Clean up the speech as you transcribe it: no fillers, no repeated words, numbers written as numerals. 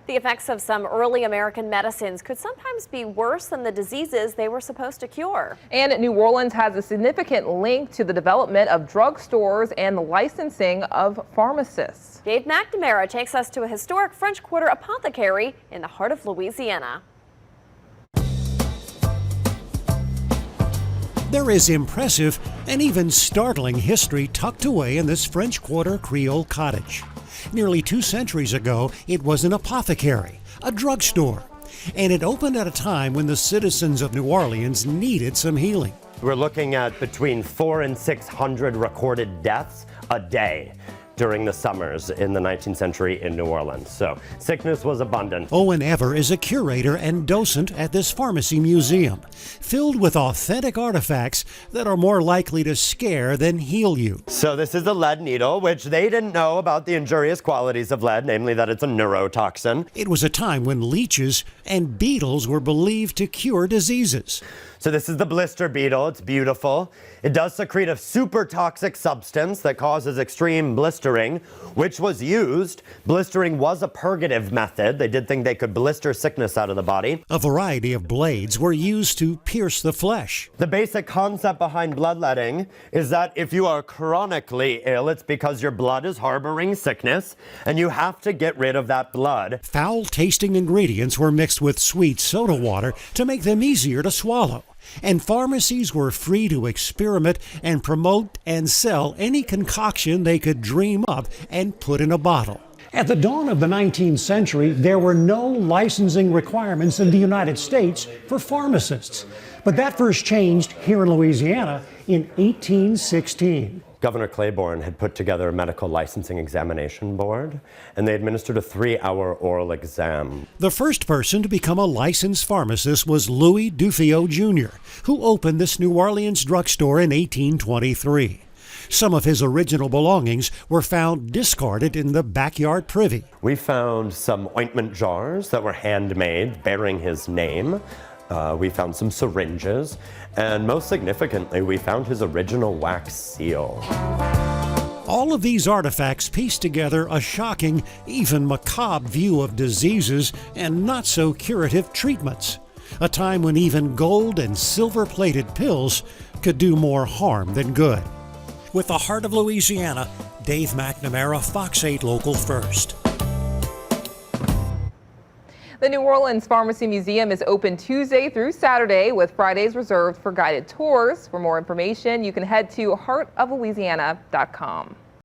The effects of some early American medicines could sometimes be worse than the diseases they were supposed to cure. And New Orleans has a significant link to the development of drugstores and the licensing of pharmacists. Dave McNamara takes us to a historic French Quarter apothecary in the heart of Louisiana. There is impressive and even startling history tucked away in this French Quarter Creole cottage. Nearly 2 centuries ago, it was an apothecary, a drugstore, and it opened at a time when the citizens of New Orleans needed some healing. We're looking at between 400 and 600 recorded deaths a day during the summers in the 19th century in New Orleans. So sickness was abundant. Owen Ever is a curator and docent at this pharmacy museum, filled with authentic artifacts that are more likely to scare than heal you. So this is a lead needle, which they didn't know about the injurious qualities of lead, namely that it's a neurotoxin. It was a time when leeches and beetles were believed to cure diseases. So this is the blister beetle. It's beautiful. It does secrete a super toxic substance that causes extreme blistering, which was used. Blistering was a purgative method. They did think they could blister sickness out of the body. A variety of blades were used to pierce the flesh. The basic concept behind bloodletting is that if you are chronically ill, it's because your blood is harboring sickness, and you have to get rid of that blood. Foul-tasting ingredients were mixed with sweet soda water to make them easier to swallow. And pharmacies were free to experiment and promote and sell any concoction they could dream up and put in a bottle. At the dawn of the 19th century, there were no licensing requirements in the United States for pharmacists. But that first changed here in Louisiana in 1816. Governor Claiborne had put together a medical licensing examination board, and they administered a 3-hour oral exam. The first person to become a licensed pharmacist was Louis Duffiot Jr., who opened this New Orleans drugstore in 1823. Some of his original belongings were found discarded in the backyard privy. We found some ointment jars that were handmade bearing his name. We found some syringes, and most significantly, we found his original wax seal. All of these artifacts piece together a shocking, even macabre view of diseases and not so curative treatments. A time when even gold and silver-plated pills could do more harm than good. With the heart of Louisiana, Dave McNamara, Fox 8 Local First. The New Orleans Pharmacy Museum is open Tuesday through Saturday, with Fridays reserved for guided tours. For more information, you can head to heartoflouisiana.com.